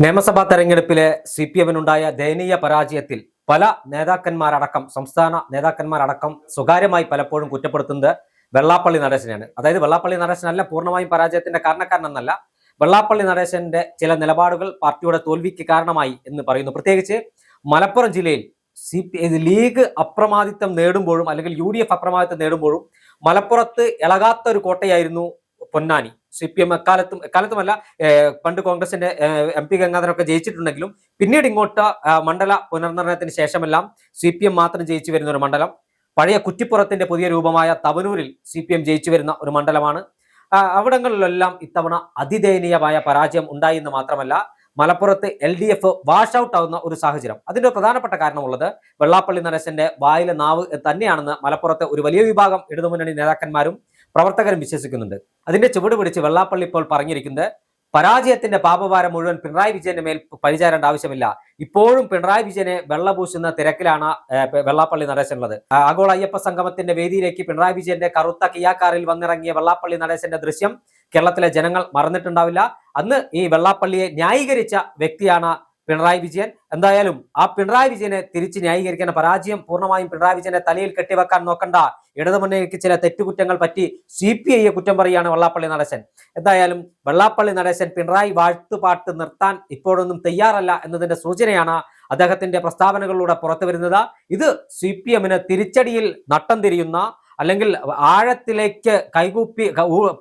നിയമസഭാ തെരഞ്ഞെടുപ്പിലെ CPM-നുണ്ടായ ദയനീയ പരാജയത്തിൽ പല നേതാക്കന്മാരടക്കം സംസ്ഥാന നേതാക്കന്മാരടക്കം സ്വകാര്യമായി പലപ്പോഴും കുറ്റപ്പെടുത്തുന്നത് വെള്ളാപ്പള്ളി നടേശനെയാണ്. അതായത് വെള്ളാപ്പള്ളി നടേശനല്ല പൂർണ്ണമായും പരാജയത്തിന്റെ കാരണക്കാരനെന്നല്ല, വെള്ളാപ്പള്ളി നടേശന്റെ ചില നിലപാടുകൾ പാർട്ടിയുടെ തോൽവിക്ക് കാരണമായി എന്ന് പറയുന്നു. പ്രത്യേകിച്ച് മലപ്പുറം ജില്ലയിൽ ലീഗ് അപ്രമാദിത്വം നേടുമ്പോഴും അല്ലെങ്കിൽ UDF അപ്രമാദിത്വം നേടുമ്പോഴും മലപ്പുറത്ത് ഇളകാത്ത ഒരു കോട്ടയായിരുന്നു പൊന്നാനി. CPM എക്കാലത്തുമല്ല, പണ്ട് കോൺഗ്രസിന്റെ MP ഗംഗാധരനൊക്കെ ജയിച്ചിട്ടുണ്ടെങ്കിലും പിന്നീട് ഇങ്ങോട്ട് മണ്ഡല പുനർനിർണയത്തിന് ശേഷമെല്ലാം CPM മാത്രം ജയിച്ചു വരുന്ന ഒരു മണ്ഡലം. പഴയ കുറ്റിപ്പുറത്തിന്റെ പുതിയ രൂപമായ തവനൂരിൽ CPM ജയിച്ചു വരുന്ന ഒരു മണ്ഡലമാണ്. അവിടങ്ങളിലെല്ലാം ഇത്തവണ അതിദയനീയമായ പരാജയം ഉണ്ടായി എന്ന് മാത്രമല്ല, മലപ്പുറത്ത് LDF വാഷ് ഔട്ട് ആവുന്ന ഒരു സാഹചര്യം. അതിന്റെ പ്രധാനപ്പെട്ട കാരണമുള്ളത് വെള്ളാപ്പള്ളി നടേശന്റെ വായിലെ നാവ് തന്നെയാണെന്ന് മലപ്പുറത്തെ ഒരു വലിയ വിഭാഗം ഇടതുമുന്നണി നേതാക്കന്മാരും പ്രവർത്തകരും വിശ്വസിക്കുന്നുണ്ട്. അതിന്റെ ചുവട് പിടിച്ച് വെള്ളാപ്പള്ളി ഇപ്പോൾ പറഞ്ഞിരിക്കുന്നത് പരാജയത്തിന്റെ പാപഭാരം മുഴുവൻ പിണറായി വിജയന്റെ മേൽ പരിചാരേണ്ട ആവശ്യമില്ല. ഇപ്പോഴും പിണറായി വിജയനെ വെള്ളപൂശുന്ന തിരക്കിലാണ് വെള്ളാപ്പള്ളി നടേശനുള്ളത്. ആഗോള അയ്യപ്പ സംഗമത്തിന്റെ വേദിയിലേക്ക് പിണറായി വിജയന്റെ കറുത്ത കിയാ കാറിൽ വന്നിറങ്ങിയ വെള്ളാപ്പള്ളി നടേശന്റെ ദൃശ്യം കേരളത്തിലെ ജനങ്ങൾ മറന്നിട്ടുണ്ടാവില്ല. അന്ന് ഈ വെള്ളാപ്പള്ളിയെ ന്യായീകരിച്ച വ്യക്തിയാണ് പിണറായി വിജയൻ. എന്തായാലും ആ പിണറായി വിജയനെ തിരിച്ച് ന്യായീകരിക്കുന്ന പരാജയം പൂർണ്ണമായും പിണറായി വിജയനെ തലയിൽ കെട്ടിവെക്കാൻ നോക്കണ്ട. ഇടതുമുന്നണിക്ക് ചില തെറ്റുകുറ്റങ്ങൾ പറ്റി CPIയെ കുറ്റം പറയുകയാണ് വെള്ളാപ്പള്ളി നടേശൻ. എന്തായാലും വെള്ളാപ്പള്ളി നടേശൻ പിണറായി വാഴ്ത്തുപാട്ട് നിർത്താൻ ഇപ്പോഴൊന്നും തയ്യാറല്ല എന്നതിന്റെ സൂചനയാണ് അദ്ദേഹത്തിന്റെ പ്രസ്താവനകളിലൂടെ പുറത്തു വരുന്നത്. ഇത് CPM-ന് തിരിച്ചടിയിൽ നട്ടം തിരിയുന്ന, അല്ലെങ്കിൽ ആഴത്തിലേക്ക് കൈകൂപ്പി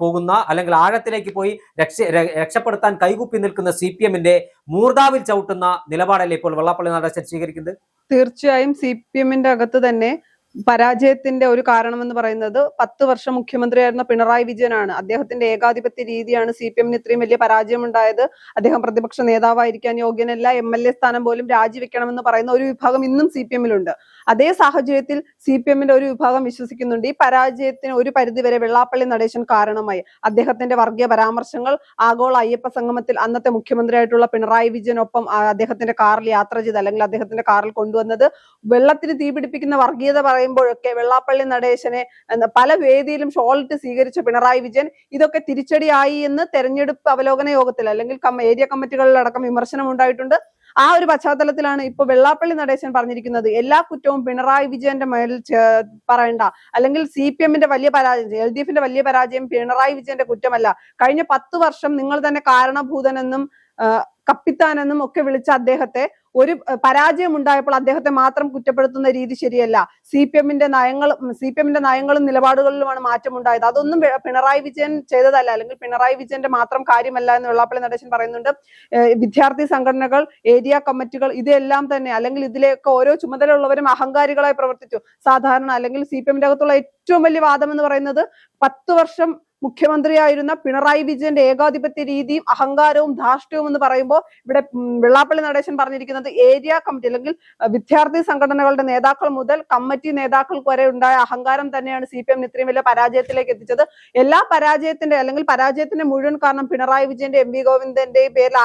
പോകുന്ന, അല്ലെങ്കിൽ ആഴത്തിലേക്ക് പോയി രക്ഷപ്പെടുത്താൻ കൈകൂപ്പി നിൽക്കുന്ന CPM-ന്റെ മൂർധാവിൽ ചവിട്ടുന്ന നിലപാടല്ലേ ഇപ്പോൾ വെള്ളാപ്പള്ളി നടേശൻ സ്വീകരിക്കുന്നത്? തീർച്ചയായും CPM-ന്റെ അകത്ത് തന്നെ പരാജയത്തിന്റെ ഒരു കാരണമെന്ന് പറയുന്നത് 10 വർഷം മുഖ്യമന്ത്രിയായിരുന്ന പിണറായി വിജയനാണ്. അദ്ദേഹത്തിന്റെ ഏകാധിപത്യ രീതിയാണ് CPM-ന് ഇത്രയും വലിയ പരാജയം ഉണ്ടായത്. അദ്ദേഹം പ്രതിപക്ഷ നേതാവായിരിക്കാൻ യോഗ്യനല്ല, MLA സ്ഥാനം പോലും രാജിവെക്കണമെന്ന് പറയുന്ന ഒരു വിഭാഗം ഇന്നും CPM-ലുണ്ട്. അതേ സാഹചര്യത്തിൽ CPM-ന്റെ ഒരു വിഭാഗം വിശ്വസിക്കുന്നുണ്ട് ഈ പരാജയത്തിന് ഒരു പരിധിവരെ വെള്ളാപ്പള്ളി നടേശൻ കാരണമായി. അദ്ദേഹത്തിന്റെ വർഗീയ പരാമർശങ്ങൾ, ആഗോള അയ്യപ്പ സംഗമത്തിൽ അന്നത്തെ മുഖ്യമന്ത്രിയായിട്ടുള്ള പിണറായി വിജയനൊപ്പം അദ്ദേഹത്തിന്റെ കാറിൽ യാത്ര ചെയ്ത്, അല്ലെങ്കിൽ അദ്ദേഹത്തിന്റെ കാറിൽ കൊണ്ടുവന്നത്, വെള്ളത്തിന് തീപിടിപ്പിക്കുന്ന വർഗീയത പറയുമ്പോഴൊക്കെ വെള്ളാപ്പള്ളി നടേശനെ പല വേദിയിലും ഷോളിട്ട് സ്വീകരിച്ച പിണറായി വിജയൻ ഇതൊക്കെ തിരിച്ചടിയായി എന്ന് തെരഞ്ഞെടുപ്പ് അവലോകന യോഗത്തിൽ അല്ലെങ്കിൽ ഏരിയ കമ്മിറ്റികളിലടക്കം വിമർശനം ഉണ്ടായിട്ടുണ്ട്. ആ ഒരു പശ്ചാത്തലത്തിലാണ് ഇപ്പൊ വെള്ളാപ്പള്ളി നടേശൻ പറഞ്ഞിരിക്കുന്നത് എല്ലാ കുറ്റവും പിണറായി വിജയന്റെ മേൽ പറയണ്ട, അല്ലെങ്കിൽ CPM-ന്റെ വലിയ പരാജയം, LDF-ന്റെ വലിയ പരാജയം പിണറായി വിജയന്റെ കുറ്റമല്ല. കഴിഞ്ഞ 10 വർഷം നിങ്ങൾ തന്നെ കാരണഭൂതനെന്നും കപ്പിത്താനെന്നും ഒക്കെ വിളിച്ച അദ്ദേഹത്തെ ഒരു പരാജയം ഉണ്ടായപ്പോൾ അദ്ദേഹത്തെ മാത്രം കുറ്റപ്പെടുത്തുന്ന രീതി ശരിയല്ല. CPM-ന്റെ നയങ്ങളും നിലപാടുകളിലുമാണ് മാറ്റം ഉണ്ടായത്. അതൊന്നും പിണറായി വിജയൻ ചെയ്തതല്ല, അല്ലെങ്കിൽ പിണറായി വിജയന്റെ മാത്രം കാര്യമല്ല എന്ന് വെള്ളാപ്പള്ളി നടേശൻ പറയുന്നുണ്ട്. വിദ്യാർത്ഥി സംഘടനകൾ, ഏരിയ കമ്മിറ്റികൾ, ഇതെല്ലാം തന്നെ, അല്ലെങ്കിൽ ഇതിലേക്ക് ഓരോ ചുമതലയുള്ളവരും അഹങ്കാരികളായി പ്രവർത്തിച്ചു. സാധാരണ അല്ലെങ്കിൽ CPM-ന്റെ അകത്തുള്ള ഏറ്റവും വലിയ വാദം എന്ന് പറയുന്നത് 10 വർഷം മുഖ്യമന്ത്രിയായിരുന്ന പിണറായി വിജയന്റെ ഏകാധിപത്യ രീതിയും അഹങ്കാരവും ധാർഷ്ട്യവും എന്ന് പറയുമ്പോൾ ഇവിടെ വെള്ളാപ്പള്ളി നടേശൻ പറഞ്ഞിരിക്കുന്നത് ഏരിയ കമ്മിറ്റി അല്ലെങ്കിൽ വിദ്യാർത്ഥി സംഘടനകളുടെ നേതാക്കൾ മുതൽ കമ്മിറ്റി നേതാക്കൾക്ക് വരെ ഉണ്ടായ അഹങ്കാരം തന്നെയാണ് CPM-ന് ഇത്രയും വലിയ പരാജയത്തിലേക്ക് എത്തിച്ചത്. എല്ലാ പരാജയത്തിന്റെ മുഴുവൻ കാരണം പിണറായി വിജയന്റെ MV ഗോവിന്ദന്റെയും പേരിൽ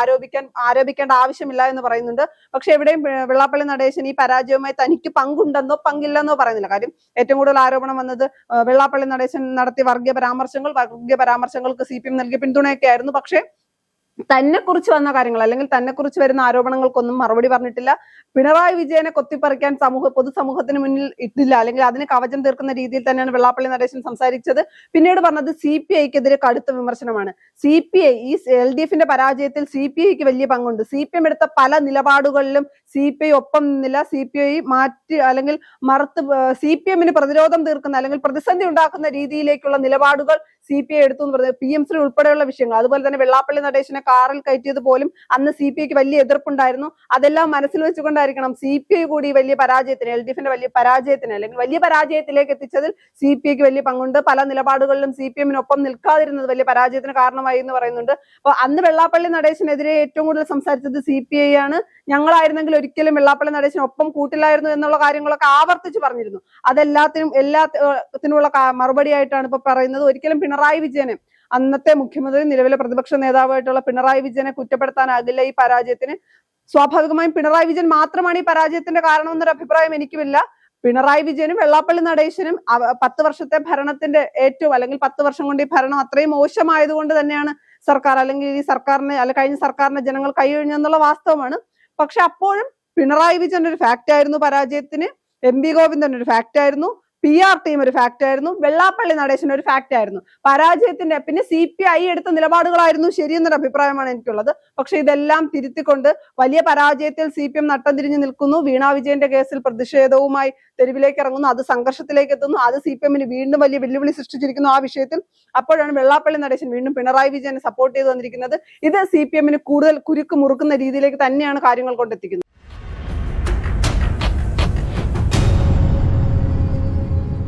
ആരോപിക്കേണ്ട ആവശ്യമില്ല എന്ന് പറയുന്നുണ്ട്. പക്ഷെ എവിടെയും വെള്ളാപ്പള്ളി നടേശൻ ഈ പരാജയവുമായി തനിക്ക് പങ്കുണ്ടെന്നോ പങ്കില്ലെന്നോ പറയുന്നില്ല. കാര്യം ഏറ്റവും കൂടുതൽ ആരോപണം വന്നത് വെള്ളാപ്പള്ളി നടേശൻ നടത്തിയ വർഗീയ പരാമർശങ്ങൾക്ക് CPM നൽകിയ പിന്തുണയൊക്കെ ആയിരുന്നു. പക്ഷെ തന്നെ കുറിച്ച് വന്ന കാര്യങ്ങൾ, അല്ലെങ്കിൽ തന്നെ കുറിച്ച് വരുന്ന ആരോപണങ്ങൾക്കൊന്നും മറുപടി പറഞ്ഞിട്ടില്ല. പിണറായി വിജയനെ കൊത്തിപ്പറിക്കാൻ പൊതുസമൂഹത്തിന് മുന്നിൽ ഇട്ടില്ല, അല്ലെങ്കിൽ അതിന് കവചം തീർക്കുന്ന രീതിയിൽ തന്നെയാണ് വെള്ളാപ്പള്ളി നടേശൻ സംസാരിച്ചത്. പിന്നീട് പറഞ്ഞത് CPIക്കെതിരെ കടുത്ത വിമർശനമാണ്. CPI ഈ LDF-ന്റെ പരാജയത്തിൽ CPIക്ക് വലിയ പങ്കുണ്ട്. CPM എടുത്ത പല നിലപാടുകളിലും CPI ഒപ്പം നിന്നില്ല. CPI മാറ്റി അല്ലെങ്കിൽ മറുത്ത് CPM-ന് പ്രതിരോധം തീർക്കുന്ന, അല്ലെങ്കിൽ പ്രതിസന്ധി ഉണ്ടാക്കുന്ന രീതിയിലേക്കുള്ള നിലപാടുകൾ CPI എടുത്തു എന്ന് പറഞ്ഞത് PMC ഉൾപ്പെടെയുള്ള വിഷയങ്ങൾ. അതുപോലെ തന്നെ വെള്ളാപ്പള്ളി നടേശനെ കാറിൽ കയറ്റിയത് പോലും അന്ന് CPIക്ക് വലിയ എതിർപ്പുണ്ടായിരുന്നു. അതെല്ലാം മനസ്സിൽ വെച്ചുകൊണ്ടായിരിക്കണം CPI കൂടി വലിയ പരാജയത്തിന്, LDF-ന്റെ വലിയ പരാജയത്തിന്, അല്ലെങ്കിൽ വലിയ പരാജയത്തിലേക്ക് എത്തിച്ചതിൽ CPIക്ക് വലിയ പങ്കുണ്ട്. പല നിലപാടുകളിലും CPM-നൊപ്പം നിൽക്കാതിരുന്നത് വലിയ പരാജയത്തിന് കാരണമായി എന്ന് പറയുന്നുണ്ട്. അപ്പൊ അന്ന് വെള്ളാപ്പള്ളി നടേശനെതിരെ ഏറ്റവും കൂടുതൽ സംസാരിച്ചത് CPI ആണ്. ഞങ്ങളായിരുന്നെങ്കിൽ ഒരിക്കലും വെള്ളാപ്പള്ളി നടേശനൊപ്പം കൂട്ടില്ലായിരുന്നു എന്നുള്ള കാര്യങ്ങളൊക്കെ ആവർത്തിച്ച് പറഞ്ഞിരുന്നു. എല്ലാത്തിനുമുള്ള മറുപടിയായിട്ടാണ് ഇപ്പൊ പറയുന്നത്. ഒരിക്കലും പിണറായി വിജയനെ, അന്നത്തെ മുഖ്യമന്ത്രി, നിലവിലെ പ്രതിപക്ഷ നേതാവായിട്ടുള്ള പിണറായി വിജയനെ കുറ്റപ്പെടുത്താനാകില്ല ഈ പരാജയത്തിന്. സ്വാഭാവികമായും പിണറായി വിജയൻ മാത്രമാണ് ഈ പരാജയത്തിന്റെ കാരണം എന്നൊരു അഭിപ്രായം എനിക്കുമില്ല. പിണറായി വിജയനും വെള്ളാപ്പള്ളി നടേശനും 10 വർഷത്തെ ഭരണത്തിന്റെ അല്ലെങ്കിൽ 10 വർഷം കൊണ്ട് ഈ ഭരണം അത്രയും മോശമായതുകൊണ്ട് തന്നെയാണ് സർക്കാർ അല്ലെങ്കിൽ ഈ സർക്കാരിനെ കഴിഞ്ഞ സർക്കാരിനെ ജനങ്ങൾ കൈയൊഴിഞ്ഞെന്നുള്ള വാസ്തവമാണ്. പക്ഷെ അപ്പോഴും പിണറായി വിജയൻ ഒരു ഫാക്ട് ആയിരുന്നു പരാജയത്തിന്, MP ഗോവിന്ദൻ ഒരു ഫാക്ട് ആയിരുന്നു, PR ടീം ഒരു ഫാക്ട് ആയിരുന്നു, വെള്ളാപ്പള്ളി നടേശൻ ഒരു ഫാക്ട് ആയിരുന്നു. പരാജയത്തിന്റെ പിന്നെ CPI എടുത്ത നിലപാടുകളായിരുന്നു ശരിയെന്നൊരു അഭിപ്രായമാണ് എനിക്കുള്ളത്. പക്ഷെ ഇതെല്ലാം തിരുത്തിക്കൊണ്ട് വലിയ പരാജയത്തിൽ CPM നട്ടം തിരിഞ്ഞു നിൽക്കുന്നു. വീണ വിജയന്റെ കേസിൽ പ്രതിഷേധവുമായി തെരുവിലേക്ക് ഇറങ്ങുന്നു, അത് സംഘർഷത്തിലേക്ക് എത്തുന്നു, അത് CPM-ന് വീണ്ടും വലിയ വെല്ലുവിളി സൃഷ്ടിച്ചിരിക്കുന്നു ആ വിഷയത്തിൽ. അപ്പോഴാണ് വെള്ളാപ്പള്ളി നടേശൻ വീണ്ടും പിണറായി വിജയനെ സപ്പോർട്ട് ചെയ്ത് വന്നിരിക്കുന്നത്. ഇത് CPM-ന് കൂടുതൽ കുരുക്ക് മുറുക്കുന്ന രീതിയിലേക്ക് തന്നെയാണ് കാര്യങ്ങൾ കൊണ്ടെത്തിക്കുന്നത്.